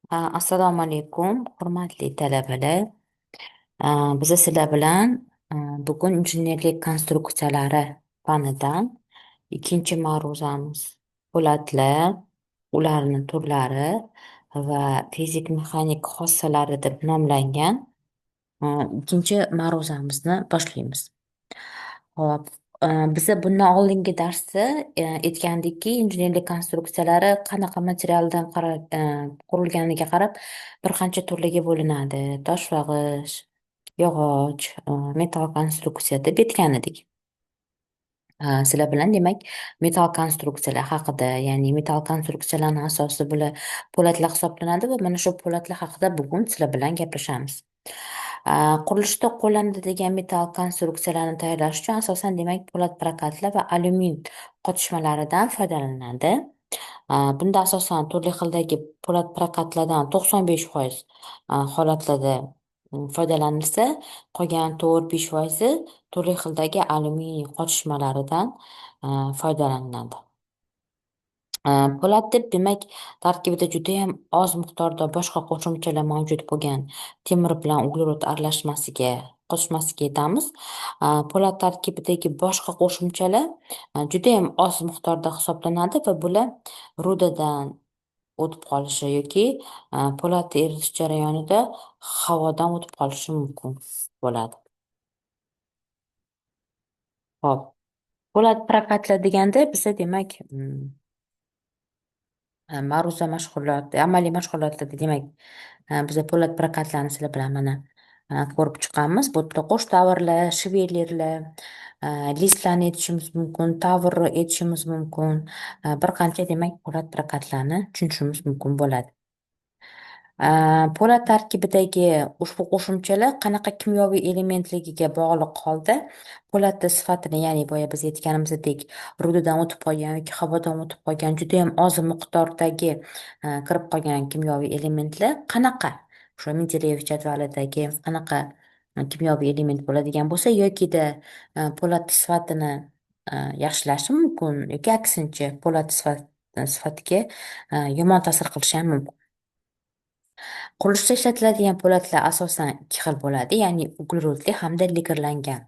Assalomu alaykum, hurmatli talabalar. Biz sizlar bilan bugun injenerlik konstruksiyalari fanidan ikkinchi ma'ruzamiz po'latlar, ularni turlari va fizik mexanik xossalari deb nomlangan ikkinchi ma'ruzamizni boshlaymiz. Hop, biza bundan oldingi darsda aytgandikki, injenerlik konstruksiyalari qanaqa materialdan qurilganiga qarab bir qancha turlarga bo'linadi. Toshvag'ich, yog'och, metal konstruksiya deb aytgan edik. Sizlar bilan demak metal konstruksiyalar haqida, ya'ni metal konstruksiyalarni asosi po'latlar hisoblanadi va mana shu po'latlar haqida bugun sizlar bilan gaplashamiz. Qurilishda qo'llaniladigan metal konstruksiyalarni tayyorlash uchun asosan demak po'lat prokatlar va alyumin qotishmalaridan foydalaniladi. Bunda asosan turli xildagi po'lat prokatlardan 95% holatlarda foydalanilsa, qolgan 4-5% turli xildagi alyuminiy qotishmalaridan foydalaniladi. Po'lat deb demak tarkibida judayam oz miqdorda boshqa qo'shimchalar mavjud bo'lgan temir bilan uglerod qo'shmasiga aytamiz. Po'lat tarkibidagi boshqa qo'shimchalar judayam oz miqdorda hisoblanadi va bular rudadan o'tib qolishi yoki po'latni eritish jarayonida havodan o'tib qolishi mumkin bo'ladi. Hop, po'lat prokatlar deganda biza demak ma'ruza mashg'uloti, amaliy mashg'ulotlarda demak biza po'lat prokatlarni sizlar bilan mana ko'rib chiqqanmiz. Bu yerda qo'sh tavrlar, shivelirlar, listlarni aytishimiz mumkin, tavrni aytishimiz mumkin. Bir qancha demak po'lat prokatlarni tushunishimiz mumkin bo'ladi. Po'lat tarkibidagi ushbu qo'shimchalar qanaqa kimyoviy elementligiga bog'liq holda po'latni sifatini, ya'ni boya biz aytganimizdek rudadan o'tib qolgan yoki havodan o'tib qolgan judayam oz miqdordagi kirib qolgan kimyoviy elementlar qanaqa o'sha Mendeleyev jadvalidagi qanaqa kimyoviy element bo'ladigan bo'lsa yokida po'lat sifatini yaxshilashi mumkin yoki aksincha po'lat sifatiga yomon ta'sir qilishi ham mumkin. Qurilishda ishlatiladigan po'latlar asosan ikki xil bo'ladi, ya'ni uglerodli hamda ligerlangan.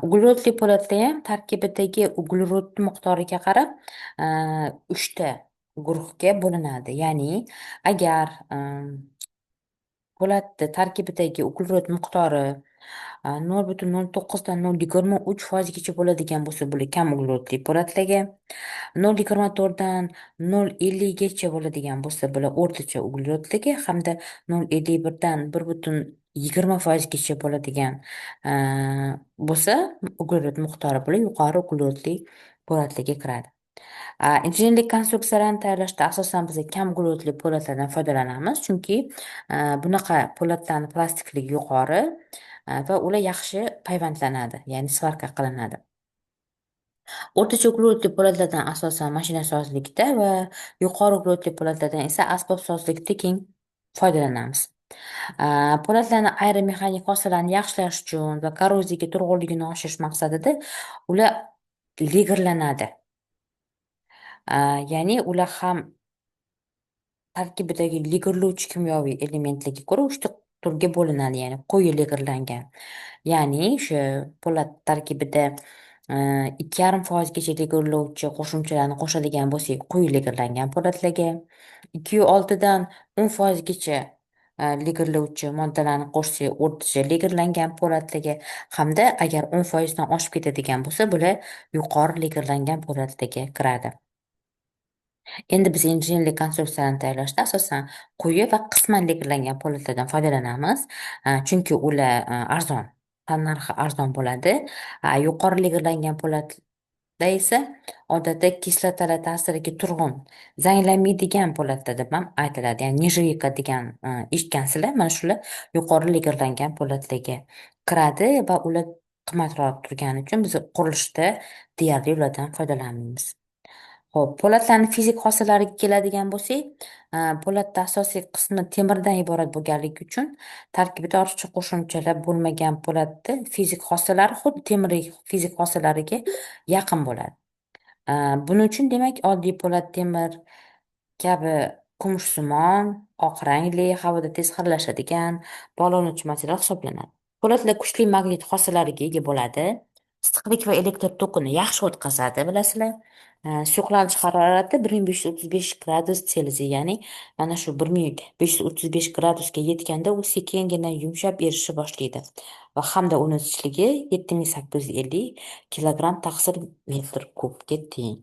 Uglerodli po'latlar ham tarkibidagi uglerod miqdoriga qarab uchta guruhga bo'linadi. Ya'ni agar po'latni tarkibidagi uglerod miqdori 0,09 dan 0,23% bo'ladigan bo'lsa, bular kam uglerodli po'latlarga, 0,24 dan 0,50 bo'ladigan bo'lsa, bular o'rtacha uglerodligi hamda 0,51 dan 1,20% bo'ladigan bo'lsa, uglerod miqdori bular yuqori uglerodli po'latlarga kiradi. Injenerlik konstruksiyalarni tayyorlashda asosan biz kam uglerodli po'latlardan foydalanamiz, chunki bunaqa po'latlarni plastikligi yuqori va ular yaxshi payvandlanadi, ya'ni svarka qilinadi. O'rtacha uglerodli po'latlardan asosan mashinasozlikda va yuqori uglerodli po'latlardan esa asbobsozlikda keng foydalanamiz. Po'latlarni ayrim mexanik xossalarini yaxshilash uchun va korroziyaga turg'unligini oshirish maqsadida ular ligerlanadi. Ya'ni ular ham tarkibidagi ligerlovchi kimyoviy elementlarga ko'ra uchta turga bo'linadi, ya'ni quyi ligerlangan. Ya'ni o'sha po'lat tarkibida 2,5% ligerlovchi qo'shimchalarni qo'shadigan bo'lsak, quyi ligerlangan po'latlarga, 2,6 dan 10% ligerlovchi moddalarni qo'shsak, o'rtacha ligerlangan po'latlarga hamda agar 10% dan oshib ketadigan bo'lsa, bular yuqori ligerlangan po'latlarga kiradi. Endi biz injenerlik konstruksiyalarni tayyorlashda asosan quyi va qisman ligerlangan po'latlardan foydalanamiz, chunki ular arzon, tannarxi arzon bo'ladi. Yuqori ligerlangan po'latlar esa odatda kislotalar ta'siriga turg'un, zanglamaydigan po'latlar deb ham aytiladi. Ya'ni nejavika degan eshitgansizlar, mana shular yuqori ligerlangan po'latlarga kiradi va ular qimmatroq turgani uchun biz qurilishda deyarli ulardan foydalanmaymiz. Xo'p, po'latlarning fizik xossalariga keladigan bo'lsak, po'latda asosiy qismi temirdan iborat bo'lganligi uchun tarkibida ortiqcha qo'shimchalar bo'lmagan po'latni fizik xossalari xuddi temir fizik xossalariga yaqin bo'ladi. Buning uchun demak oddiy po'lat temir kabi kumushsimon, oq rangli, havoda tez xiralashadigan bog'lovchi material hisoblanadi. Po'latlar kuchli magnit xossalariga ega bo'ladi. Issiqlik va elektr tokini yaxshi o'tkazadi, bilasizlar. Suyuqlanish harorati 1535 gradus Selsiy, ya'ni mana shu 1535 gradusga yetganda u sekingina yumshab erishishni boshlaydi va hamda uni zichligi 7850 kilogramm taqsir metr kubga teng.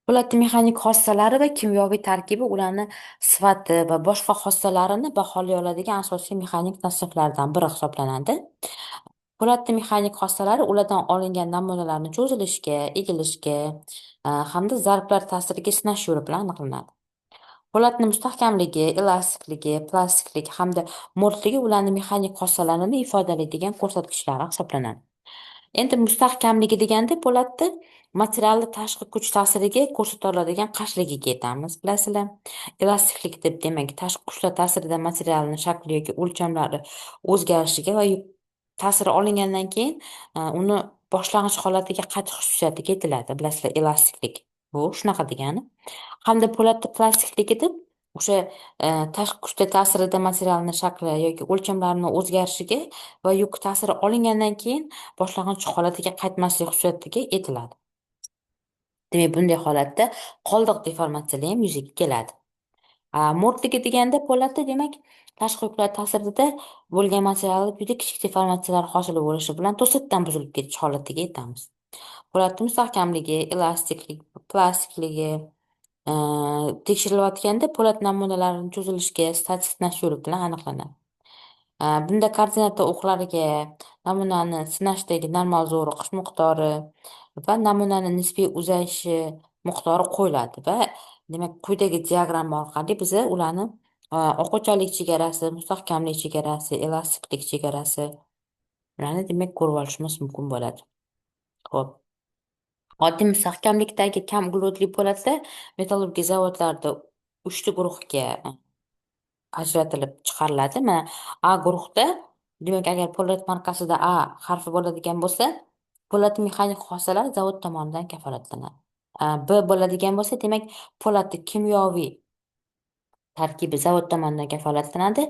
Po'lat mexanik xossalari va kimyoviy tarkibi ularni sifati va boshqa xossalarini baholay oladigan asosiy mexanik tavsiflardan biri hisoblanadi. Po'latni mexanik xossalari ulardan olingan namunalarni cho'zilishga, egilishga hamda zarblar ta'siriga sinash yo'li bilan aniqlanadi. Po'latni mustahkamligi, elastikligi, plastiklik hamda mo'rtligi ularni mexanik xossalarini ifodalaydigan ko'rsatkichlari hisoblanadi. Endi mustahkamligi deganda po'latni materialni tashqi kuch ta'siriga ko'rsata oladigan qarshilig'iga yetamiz, bilasizlar. Elastiklik deb demak, tashqi kuchlar ta'sirida materialni shakli yoki o'lchamlari o'zgarishiga va ta'siri olingandan keyin uni boshlang'ich holatiga qaytish xususiyatiga yetiladi, bilasizlar, elastiklik. Bu shunaqa degani. Hamda po'latni plastiklik deb o'sha tashqi kuchlar ta'sirida materialni shakli yoki o'lchamlarini o'zgarishiga va yuk ta'siri olingandan keyin boshlang'ich holatiga qaytmaslik xususiyatiga yetiladi. Demak, bunday holatda qoldiq deformatsiyali ham yuzaga keladi. Mo'rtligi deganda po'latda demak tashqi yuklar ta'sirida bo'lgan materialda juda kichik deformatsiyalar hosil bo'lishi bilan to'satdan buzilib ketish holatiga yetamiz. Po'latni mustahkamligi, elastiklik, plastikligi tekshirilayotganda po'lat namunalarining cho'zilishiga statik sinash yo'li bilan aniqlanadi. Bunda koordinata o'qlariga namunani sinashdagi normal zo'riqish miqdori va namunani nisbiy uzayishi miqdori qo'yiladi va demak quyidagi diagramma orqali biz ularni o'quvchalik chegarasi, mustahkamlik chegarasi, elastiklik chegarasi ularni demak ko'rib olishimiz mumkin bo'ladi. Xo'p. Oddiy mustahkamlikdagi kam uglevodli po'latlar metallurgiya zavodlarida 3 guruhga ajratilib chiqariladi. Mana A guruhda, demak, agar po'lat markasida A harfi bo'ladigan bo'lsa, po'lat mexanik xossalar zavod tomonidan kafolatlanadi. B bo'ladigan bo'lsa, demak, po'latni kimyoviy tarkibi zavod tomonidan kafolatlanadi.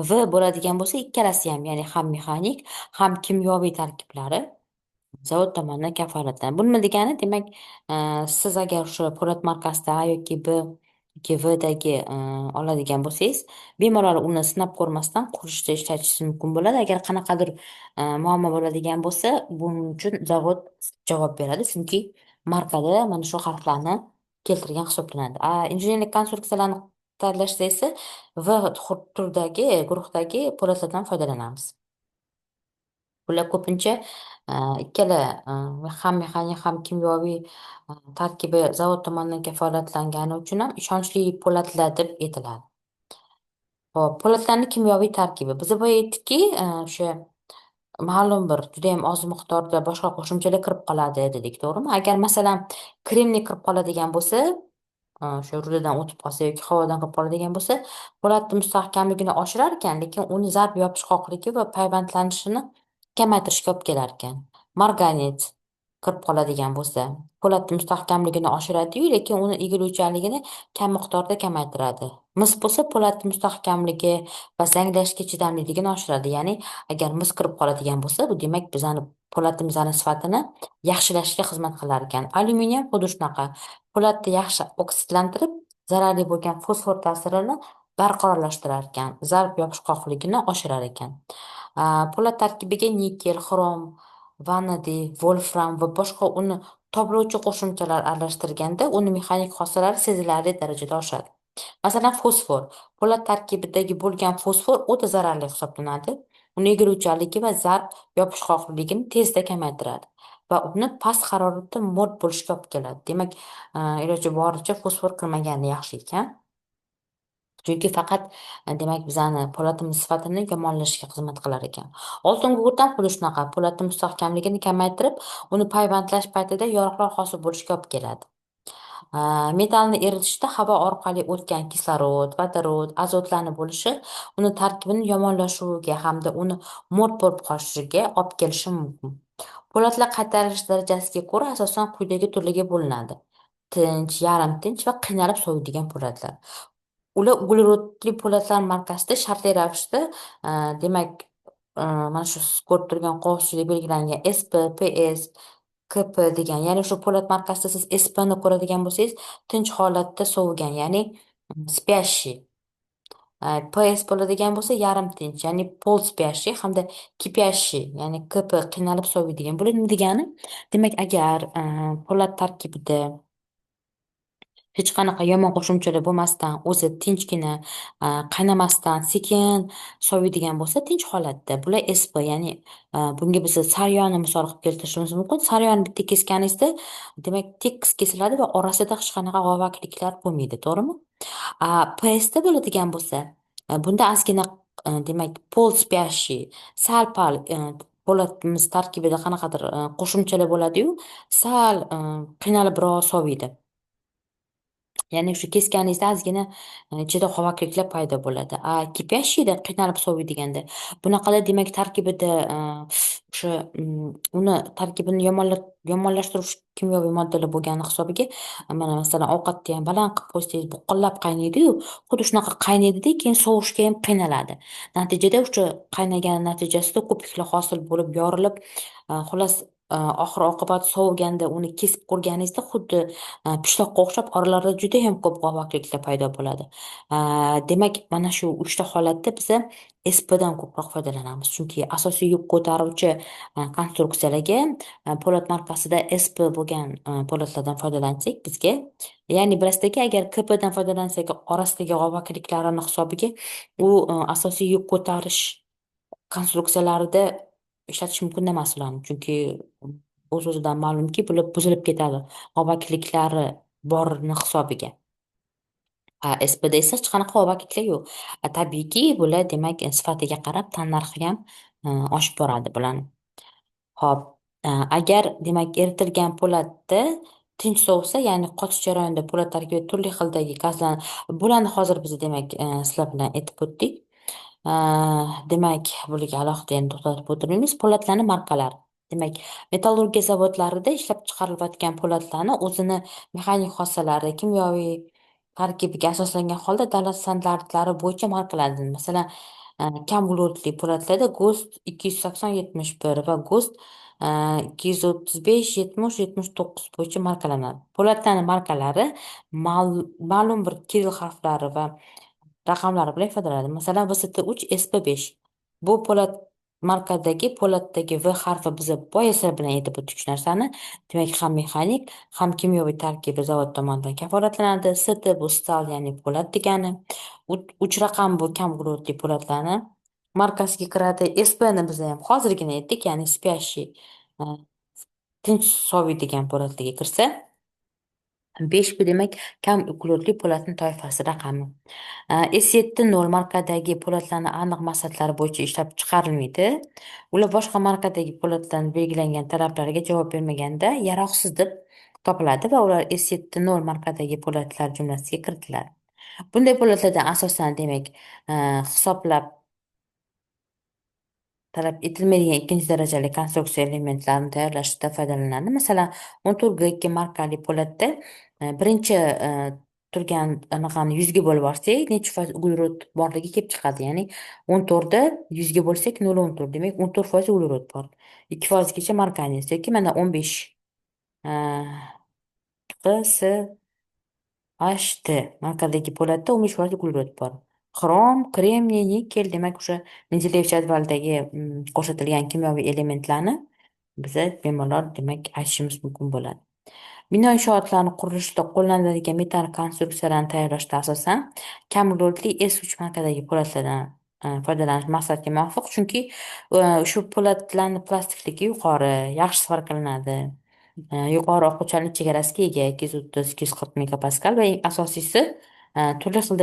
V bo'ladigan bo'lsa, ikkalasi ham, ya'ni ham mexanik, ham kimyoviy tarkiblari zavod tomonidan kafolatlanadi. Bu nima degani? Demak, siz agar o'sha po'lat markasida A yoki B yoki Vdagi oladigan bo'lsangiz, bemalol uni sinab ko'rmasdan qurilishda ishlatishingiz mumkin bo'ladi. Agar qanaqadir muammo bo'ladigan bo'lsa, buning uchun zavod javob beradi, chunki markada mana shu harflarni keltirgan hisoblanadi. Injenerlik konstruksiyalarni tanlashda esa V turdagi guruhdagi po'latlardan foydalanamiz. Bular ko'pincha ikkala ham mexanik, ham kimyoviy tarkibi zavod tomonidan kafolatlangani uchun ham ishonchli po'latlar deb aytiladi. Hop, po'latlarning kimyoviy tarkibi. Biz boya aytdikki, o'sha ma'lum bir judayam oz miqdorda boshqa qo'shimchalar kirib qoladi dedik, to'g'rimi? Agar masalan kremniy kirib qoladigan bo'lsa, o'sha rudadan o'tib qolsa yoki havodan kirib qoladigan bo'lsa, po'latni mustahkamligini oshirar ekan, lekin uni zarb yopishqoqligi va payvandlanishini kamaytirishga olib kelar ekan. Marganit kirib qoladigan bo'lsa, po'latni mustahkamligini oshiradi-yu, lekin uni egiluvchanligini kam miqdorda kamaytiradi. Mis bo'lsa, po'latni mustahkamligi va zanglashga chidamliligini oshiradi. Ya'ni, agar mis kirib qoladigan bo'lsa, bu demak bizani po'latimizni sifatini yaxshilashga xizmat qilar ekan. Alyuminiy ham xuddi shunaqa. Po'latni yaxshi oksidlantirib, zararli bo'lgan fosfor ta'sirini barqarorlashtirar ekan, zarb yopishqoqligini oshirar ekan. Po'lat tarkibiga nikel, xrom, vanadiy, volfram va boshqa uni toblovchi qo'shimchalar aralashtirganda uni mexanik xossalari sezilarli darajada oshadi. Masalan, fosfor. Po'lat tarkibidagi bo'lgan fosfor o'ta zararli hisoblanadi. Uni egiluvchanligi va zarb yopishqoqligini tezda kamaytiradi va uni past haroratda mo'rt bo'lishga olib keladi. Demak, iloji boricha fosfor kirmagani yaxshi ekan. Chunki faqat demak bizani po'latimiz sifatini yomonlashga xizmat qilar ekan. Oltin gugurt ham xuddi shunaqa. Po'latni mustahkamligini kamaytirib, uni payvandlash paytida yoriqlar hosil bo'lishiga olib keladi. Metallni eritishda havo orqali o'tgan kislorod, vodorod, azotlarni bo'lishi uni tarkibini yomonlashuviga hamda uni mo'rt bo'lib qolishiga olib kelishi mumkin. Po'latlar qaytarilish darajasiga ko'ra asosan quyidagi turlarga bo'linadi. tinch, yarim tinch va qiynalib soviydigan po'latlar. Ular uglerodli po'latlar markasida shartli ravishda demak mana shu siz ko'rib turgan qog'oz ustida belgilangan SP, PS, KP degan, ya'ni shu po'lat markasida siz SPni ko'radigan bo'lsangiz tinch holatda sovigan, ya'ni spящий. PS bo'ladigan bo'lsa yarim tinch, ya'ni полспящий hamda кипящий, ya'ni KP qiynalib soviydigan. Bu nima degani? Demak, agar po'lat tarkibida hech qanaqa yomon qo'shimchalar bo'lmasdan, o'zi tinchgina, qaynamasdan sekin soviydigan bo'lsa, tinch holatda. Bular SP, ya'ni bunga biz saryoni misol qilib keltirishimiz mumkin. Saryonni bitta kesganingizda, demak, tekis kesiladi va orasida hech qanaqa g'ovakliklar bo'lmaydi, to'g'rimi? PSda bo'ladigan bo'lsa, bunda ozgina demak, pol spящий, sal pal po'latimiz tarkibida qanaqadir qo'shimchalar bo'ladi-yu, sal qiynalibroq soviydi. Ya'ni shu kesganingizda ozgina ichida g'ovakliklar paydo bo'ladi. Kipyashida qiynalib soviydiganda bunaqada demak tarkibida o'sha uni tarkibini yomonlashtiruvchi kimyoviy moddalar bo'lgani hisobiga mana masalan ovqatni ham baland qilib qo'ysangiz buqillab qaynaydi-yu, xuddi shunaqa qaynaydida keyin sovishga ham qiynaladi. Natijada o'sha qaynagan natijasida ko'piklar hosil bo'lib yorilib, xullas oxir oqibat sovuganda uni kesib ko'rganingizda xuddi pishloqqa o'xshab oralarida juda ham ko'p g'ovakliklar paydo bo'ladi. Demak, mana shu uchta holatda biza SPdan ko'proq foydalanamiz. Chunki asosiy yuk ko'taruvchi konstruksiyalarga po'lat markasida SP bo'lgan po'latlardan foydalansak bizga, ya'ni bilasizki, agar KPdan foydalansak orasidagi g'ovakliklarini hisobiga u asosiy yuk ko'tarish konstruksiyalarida ishlatish mumkin emas ularni. Chunki o'z-o'zidan ma'lumki, bular buzilib ketadi g'ovakliklari borini hisobiga. SPda esa hech qanaqa g'ovakliklar yo'q. Tabiiyki, bular demak sifatiga qarab tannarxi ham oshib boradi bularni. Ho'p, agar demak eritilgan po'latda tinch sovsa, ya'ni qotish jarayonida po'lat tarkibi turli xildagi gazlar, bularni hozir biz demak sizlar bilan aytib o'tdik. Demak, bularga alohida endi to'xtalib o'tirmaymiz. Po'latlarni markalari. Demak, metallurgiya zavodlarida ishlab chiqarilayotgan po'latlarni o'zini mexanik xossalari, kimyoviy tarkibiga asoslangan holda davlat standartlari bo'yicha markalanadi. Masalan, kam uglerodli po'latlarda GOST 280-71 va GOST 235-70-79 bo'yicha markalanadi. Po'latlarning markalari ma'lum bir kiril harflari va raqamlari bilan ifodalanadi. Masalan, VST3 SP5. Bu po'lat markadagi po'latdagi V harfi biza boyasi bilan aytib o'tdik shu narsani. Demak, ham mexanik, ham kimyoviy tarkibi zavod tomonidan kafolatlanadi. ST bu stal, ya'ni po'lat degani. 3 raqam bu kam uglerodli po'latlarni markasiga kiradi. SPni biz ham hozirgina aytdik, ya'ni spящий, tinch soviydigan po'latlarga kirsa, 5 bu demak kam uglerodli po'latning toifasi raqami. S70 markadagi po'latlarning aniq maqsadlari bo'yicha ishlab chiqarilmaydi. Ular boshqa markadagi po'latlarning belgilangan talablariga javob bermaganda yaroqsiz deb topiladi va ular S70 markadagi po'latlar jumlasiga kiritiladi. Bunday po'latlardan asosan demak hisoblab talab etilmaydigan ikkinchi darajali konstruksiya elementlarini tayyorlashda foydalanadi. Masalan, 14G markali po'latda birinchi turgan anaqani 100 ga bo'lib olsak, necha foiz uglerod borligi kelib chiqadi. Ya'ni 14da 100 ga bo'lsak 0,14, demak 14% uglerod bor. 2%gacha markanец yoki mana 15 QS HT markadagi po'latda 15% uglerod bor. Xrom, kremniy, nikel, demak o'sha Mendeleyev jadvalidagi ko'rsatilgan kimyoviy elementlarni biza bemalol demak aytishimiz mumkin bo'ladi. Bino inshootlarini qurilishida qo'llaniladigan metall konstruksiyalarni tayyorlashda asosan kam uglerodli S3 markadagi po'latlardan foydalanish maqsadga muvofiq, chunki shu po'latlarni plastikligi yuqori, yaxshi svarkalanadi. Yuqori o'quv chegarasiga ega 230-240 megapaskal va eng asosiysi turli xildagi